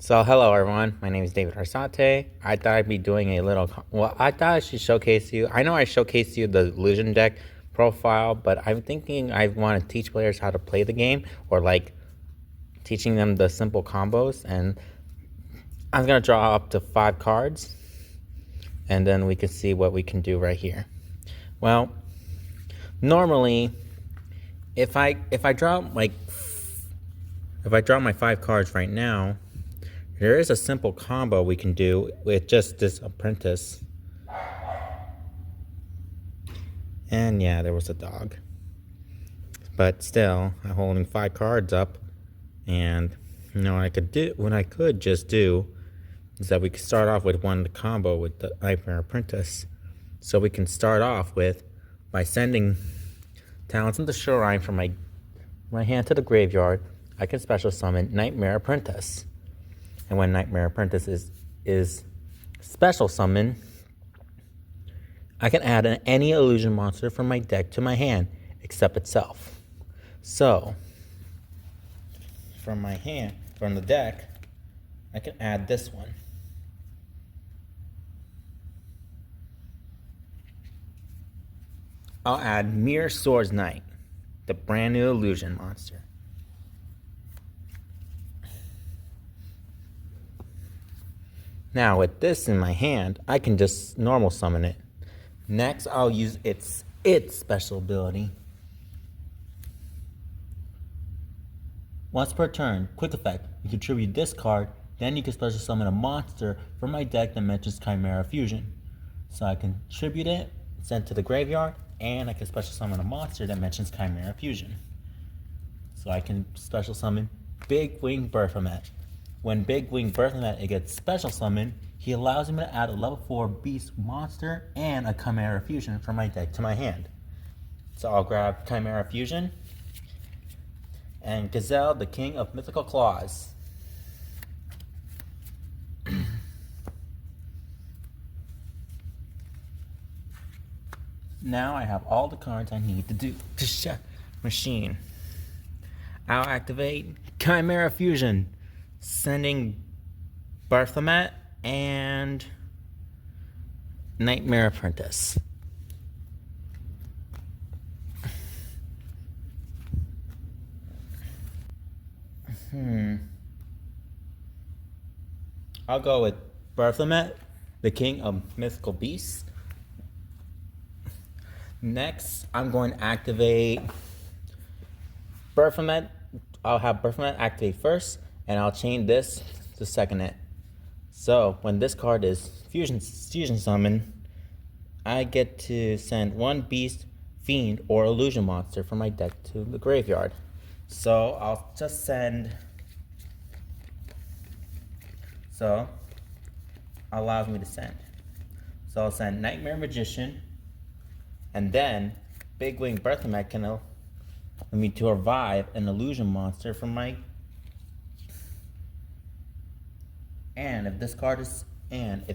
So hello everyone, my name is David Arsate. I thought I'd be doing a little, I thought I should showcase you. I know I showcased you the illusion deck profile, but I'm thinking I want to teach players how to play the game, or like teaching them the simple combos. And I'm going to draw up to 5 cards, and then we can see what we can do right here. Well, normally if I draw my 5 cards right now, there is a simple combo we can do with just this apprentice. And yeah, there was a dog. But still, I'm holding 5 cards up. And what I could just do is that we could start off with one combo with the Nightmare Apprentice. So we can start off with by sending talents in the Shrine from my hand to the graveyard. I can special summon Nightmare Apprentice. And when Nightmare Apprentice is special summon, I can add any illusion monster from my deck to my hand except itself. So, from the deck, I can add this one. I'll add Mirror Swordknight, the brand new illusion monster. Now with this in my hand, I can just normal summon it. Next, I'll use its special ability. Once per turn, quick effect, you contribute this card, then you can special summon a monster from my deck that mentions Chimera Fusion. So I can tribute it, send to the graveyard, and I can special summon a monster that mentions Chimera Fusion. So I can special summon Big Wing Berthamet. When Big Wing Berthamet gets special summoned, he allows me to add a level 4 beast monster and a Chimera Fusion from my deck to my hand. So I'll grab Chimera Fusion and Gazelle, the King of Mythical Claws. Now I have all the cards I need to shut machine. I'll activate Chimera Fusion, sending Berthamet and Nightmare Apprentice. I'll go with Berthamet, the King of Mythical Beasts. Next, I'm going to activate Berthamet. I'll have Berthamet activate first, and I'll chain this to second it. So when this card is fusion summon, I get to send one beast, fiend, or illusion monster from my deck to the graveyard. So I'll just send. So allows me to send. So I'll send Nightmare Magician, and then Big Wing Berthamet can allow me to revive an illusion monster from my. And if this card is sent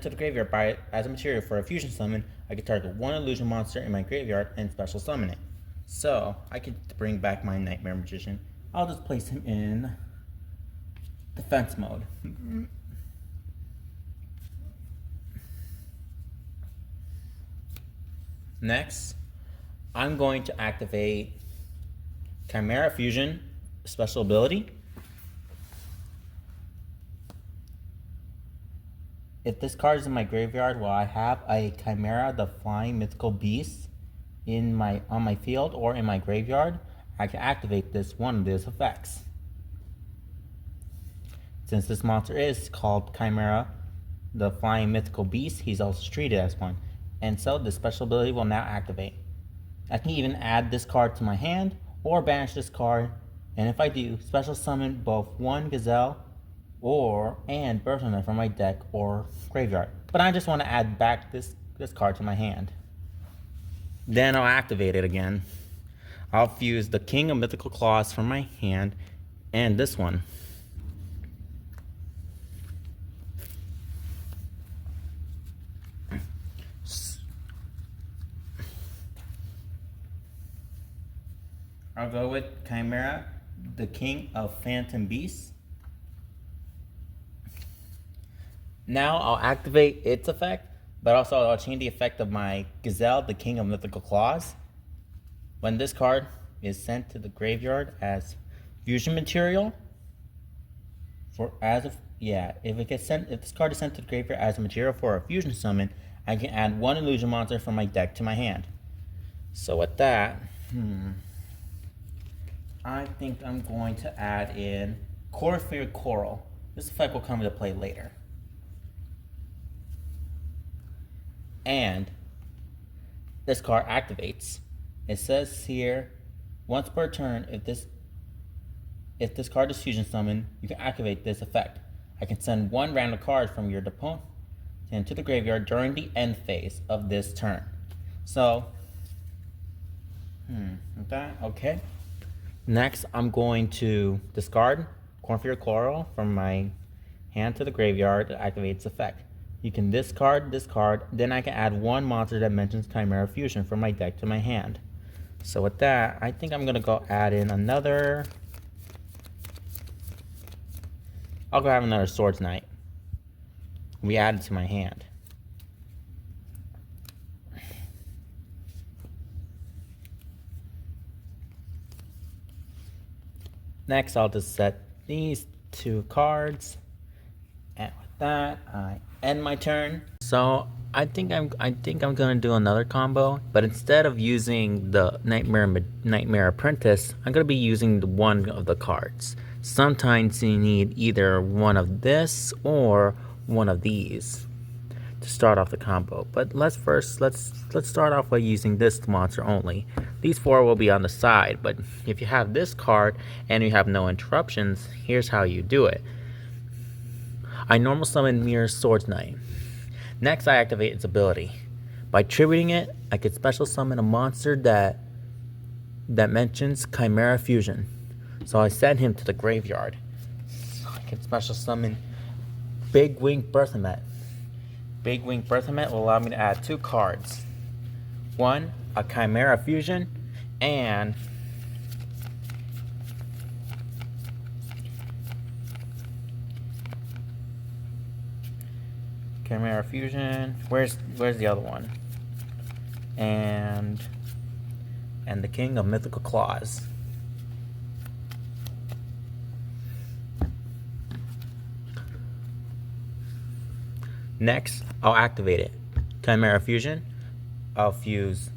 to the graveyard as a material for a fusion summon, I can target one illusion monster in my graveyard and special summon it. So I could bring back my Nightmare Magician. I'll just place him in defense mode. Next, I'm going to activate Chimera Fusion special ability. If this card is in my graveyard while I have a Chimera, the flying mythical beast, on my field or in my graveyard, I can activate one of these effects. Since this monster is called Chimera, the flying mythical beast, he's also treated as one. And so this special ability will now activate. I can even add this card to my hand or banish this card, and if I do, special summon both one Gazelle and Berthamet from my deck or graveyard. But I just want to add back this card to my hand. Then I'll activate it again. I'll fuse the King of Mythical Claws from my hand and this one. I'll go with Chimera, the King of Phantom Beasts. Now I'll activate its effect, but also I'll change the effect of my Gazelle, the King of Mythical Claws. When this card is sent to the graveyard as fusion material, if this card is sent to the graveyard as a material for a fusion summon, I can add one illusion monster from my deck to my hand. So with that, I think I'm going to add in Cornfield Coatl. This effect will come into play later. And this card activates. It says here, once per turn, if this card is fusion summoned, you can activate this effect. I can send one random card from your opponent into the graveyard during the end phase of this turn. So, okay. Next, I'm going to discard Cornfield Coatl from my hand to the graveyard to activate its effect. You can discard this card, then I can add one monster that mentions Chimera Fusion from my deck to my hand. So with that, I think I'm gonna go add in another. I'll grab another Swordknight. We add it to my hand. Next, I'll just set these two cards, and with that, I end my turn. So I think I'm gonna do another combo, but instead of using the Nightmare Apprentice, I'm gonna be using one of the cards. Sometimes you need either one of this or one of these to start off the combo. But let's start off by using this monster only. These four will be on the side, but if you have this card and you have no interruptions, here's how you do it. I normal summon Mirror Swordknight. Next, I activate its ability. By tributing it, I can special summon a monster that mentions Chimera Fusion. So I send him to the graveyard. So I can special summon Big Wing Berthomet. Big Wing Berthomet will allow me to add two cards. One, a Chimera Fusion, and Chimera Fusion. Where's the other one? And the King of Mythical Claws. Next, I'll activate it. Chimera Fusion. I'll fuse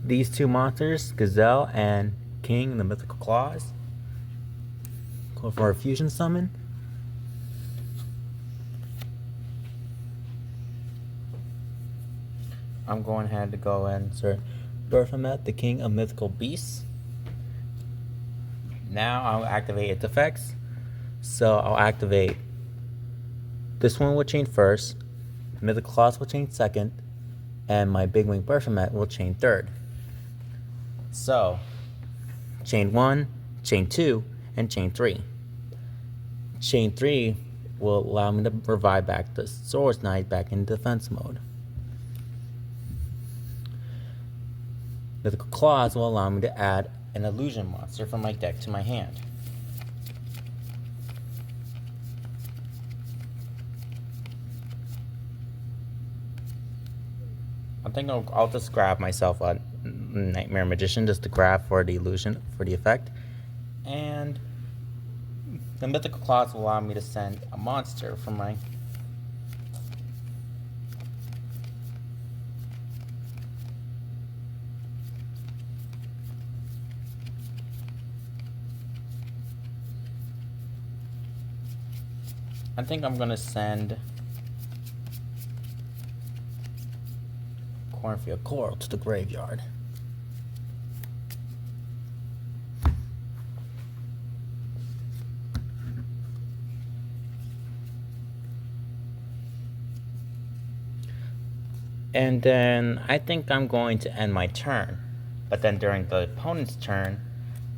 these two monsters, Gazelle and King of the Mythical Claws. Go for a fusion summon. I'm going ahead to go and insert Berthomet, the King of Mythical Beasts. Now I'll activate its effects. So I'll activate this one will change first, Mythical Claws will change second, and my Big Wing Berthomet will change third. So, chain 1, chain 2, and chain 3. Chain 3 will allow me to revive back the Swordknight back in defense mode. Mythical Claws will allow me to add an illusion monster from my deck to my hand. I think I'll just grab myself a Nightmare Magician just to grab for the illusion, for the effect. And the Mythical Claws will allow me to send a monster from my... I think I'm going to send Cornfield Coatl to the graveyard. And then I think I'm going to end my turn. But then during the opponent's turn,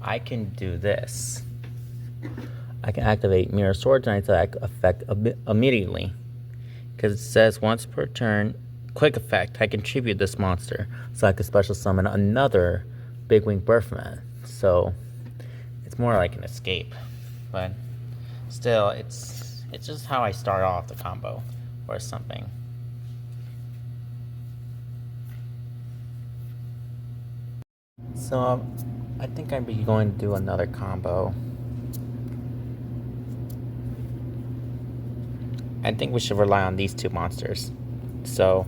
I can do this. I can activate Mirror Swordknight to effect immediately. Because it says once per turn, quick effect, I can tribute this monster. So I can special summon another Big Wing Berthomet. So more like an escape, but still, it's just how I start off the combo or something. So I think I'd be going to do another combo. I think we should rely on these two monsters. So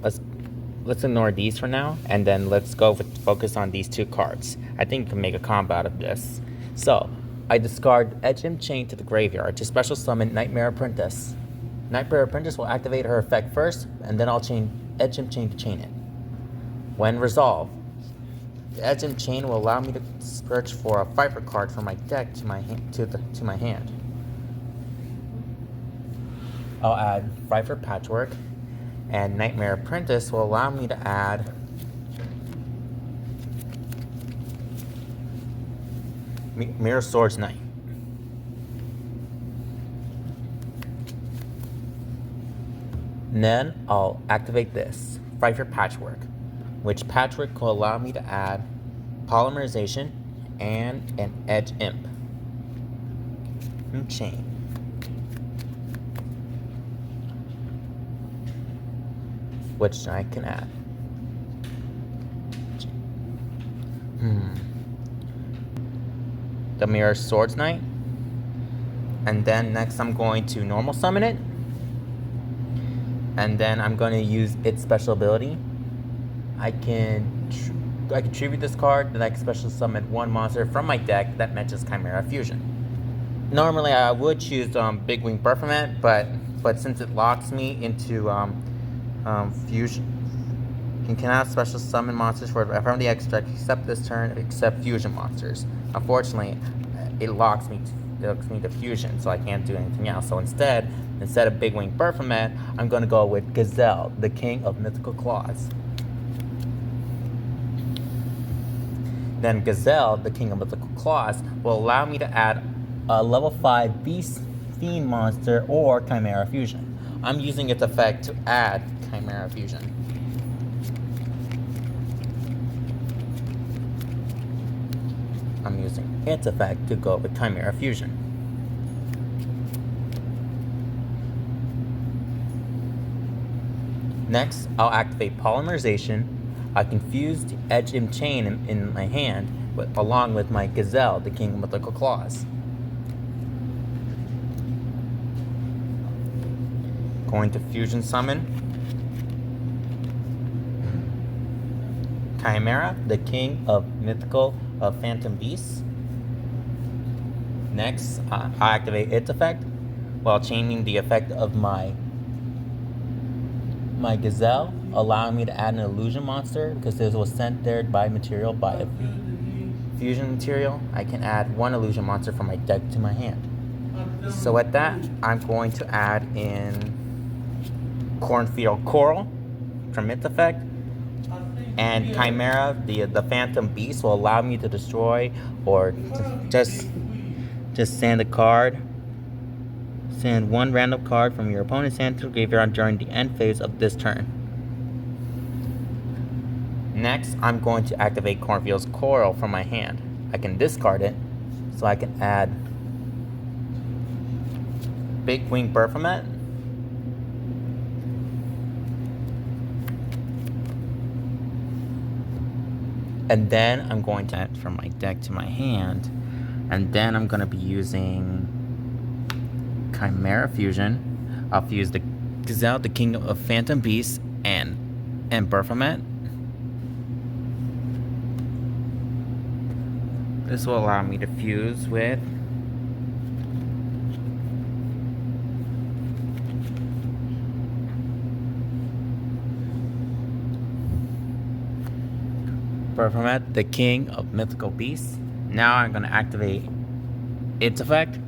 let's ignore these for now, and then let's go focus on these two cards. I think we can make a combo out of this. So I discard Edge Imp Chain to the graveyard to special summon Nightmare Apprentice. Nightmare Apprentice will activate her effect first, and then I'll chain Edge Imp Chain to chain it. When resolved, the Edge Imp Chain will allow me to search for a Viper card from my deck to my hand. I'll add Viper Patchwork, and Nightmare Apprentice will allow me to add Mirror Swordknight. And then I'll activate this Viper Patchwork, which Patchwork will allow me to add Polymerization and an Edge Imp Chain. Which I can add. The Mirror Swordknight. And then next I'm going to normal summon it. And then I'm going to use its special ability. I can tribute this card, then I can special summon one monster from my deck that matches Chimera Fusion. Normally I would choose Big Wing Performant, but since it locks me into Fusion, you cannot special summon monsters from the extract except this turn, except Fusion monsters. Unfortunately, it locks me to Fusion, so I can't do anything else. So instead of Big Wing Performant, I'm going to go with Gazelle, the King of Mythical Claws. Then Gazelle, the King of Mythical Claws, will allow me to add a level 5 Beast Fiend monster or Chimera Fusion. I'm using its effect to add Chimera Fusion. I'm using its effect to go with Chimera Fusion. Next, I'll activate Polymerization. I can fuse the Edge Imp Chain in my hand along with my Gazelle, the King of Mythical Claws. Going to Fusion Summon Chimera, the King of Mythical Phantom Beasts. Next, I activate its effect while chaining the effect of my Gazelle, allowing me to add an illusion monster because this was sent there by a fusion material. I can add one illusion monster from my deck to my hand. So at that, I'm going to add in Cornfield Coatl from its effect, and Chimera, the Phantom Beast, will allow me to destroy or just send one random card from your opponent's hand to the graveyard during the end phase of this turn. Next, I'm going to activate Cornfield Coatl from my hand. I can discard it, so I can add Big Wing Performant, and then I'm going to add from my deck to my hand, and then I'm going to be using Chimera Fusion. I'll fuse the Gazelle, the King of Phantom Beasts, and Performant. This will allow me to fuse with Performant, the King of Mythical Beasts. Now I'm going to activate its effect,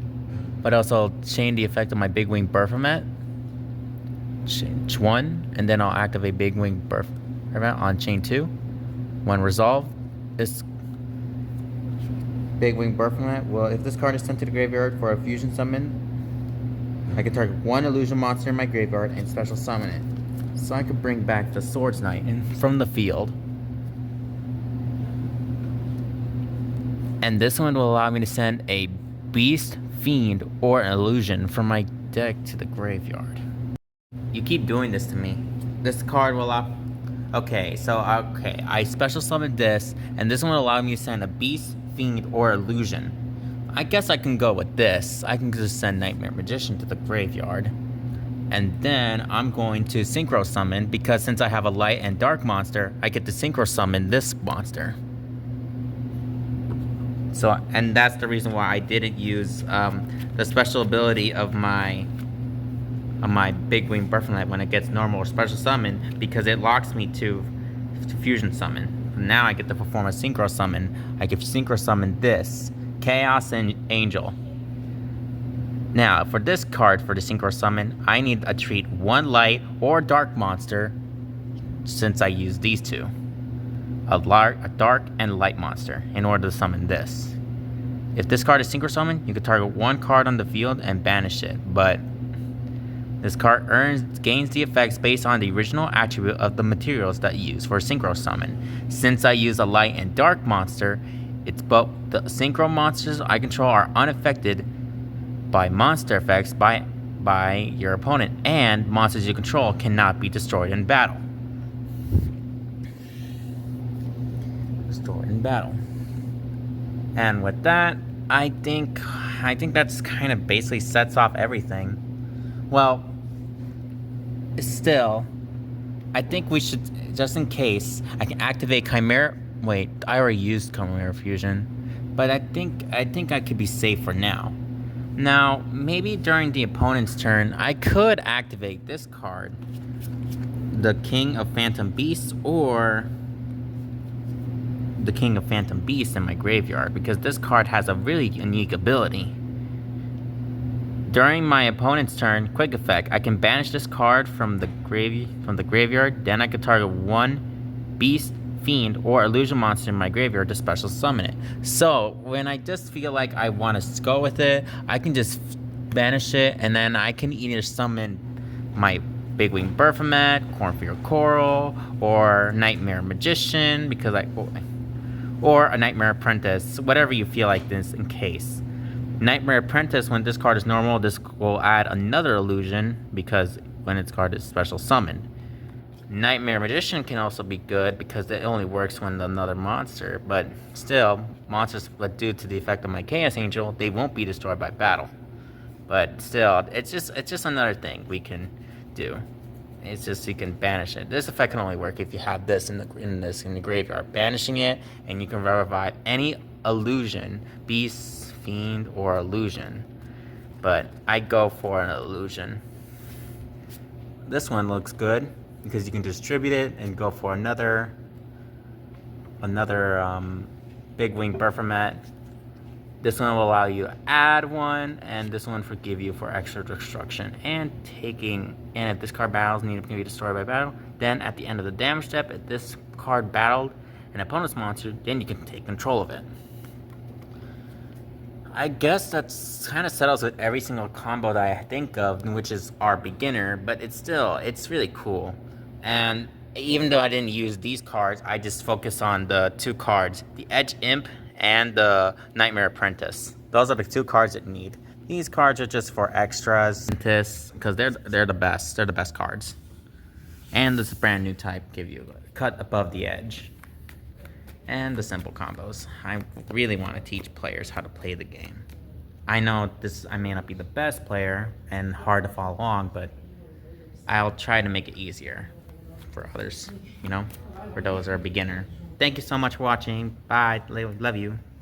but also chain the effect of my Big Wing Performant. Change 1, and then I'll activate Big Wing Performant on chain 2. When resolved, this Big Wing Performant will, if this card is sent to the graveyard for a fusion summon, I can target one illusion monster in my graveyard and special summon it. So I could bring back the Swordknight from the field. And this one will allow me to send a beast, fiend, or an illusion from my deck to the graveyard. You keep doing this to me. This card will allow... Okay, I special summoned this, and this one will allow me to send a beast, fiend, or illusion. I guess I can go with this. I can just send Nightmare Magician to the graveyard. And then I'm going to synchro summon, because since I have a light and dark monster, I get to synchro summon this monster. So, and that's the reason why I didn't use the special ability of my Big Wing Butterfly when it gets normal or special summon, because it locks me to fusion summon. Now I get to perform a synchro summon. I can synchro summon this Chaos and Angel. Now for this card for the synchro summon, I need to treat one light or dark monster, since I use these two. A dark and light monster in order to summon this. If this card is synchro summon, you can target one card on the field and banish it, but this card gains the effects based on the original attribute of the materials that you use for a synchro summon. Since I use a light and dark monster, it's both the synchro monsters I control are unaffected by monster effects by your opponent, and monsters you control cannot be destroyed in battle. And with that, I think that's kind of basically sets off everything. Well, still, I think we should, just in case, I can activate Chimera. Wait, I already used Chimera Fusion, but I think I could be safe for now. Now, maybe during the opponent's turn, I could activate this card, the King of Phantom Beasts, or the King of Phantom Beasts in my graveyard, because this card has a really unique ability. During my opponent's turn, quick effect, I can banish this card from the graveyard, then I can target one beast, fiend, or illusion monster in my graveyard to special summon it. So, when I just feel like I want to go with it, I can just banish it, and then I can either summon my Big Wing Baphomet, Cornfield Coatl, or Nightmare Magician, because or a Nightmare Apprentice, whatever you feel like this in case. Nightmare Apprentice, when this card is normal, this will add another illusion, because when its card is special summoned. Nightmare Magician can also be good, because it only works when another monster, but still, monsters, but due to the effect of my Chaos Angel, they won't be destroyed by battle. But still, it's just another thing we can do. It's just you can banish it. This effect can only work if you have this in the graveyard. Banishing it, and you can revive any illusion, beast, fiend, or illusion. But I go for an illusion. This one looks good because you can distribute it and go for another Big Wing Baphomet. This one will allow you to add one, and this one forgive you for extra destruction and taking. And if this card battles and need to be destroyed by battle, then at the end of the damage step, if this card battled an opponent's monster, then you can take control of it. I guess that's kind of settles with every single combo that I think of, which is our beginner, but it's really cool. And even though I didn't use these cards, I just focus on the two cards, the Edge Imp and the Nightmare Apprentice. Those are the two cards that you need. These cards are just for extras, because they're the best. They're the best cards. And this brand new type give you a cut above the edge. And the simple combos. I really want to teach players how to play the game. I know I may not be the best player and hard to follow along, but I'll try to make it easier for others, for those that are beginner. Thank you so much for watching. Bye. Love you.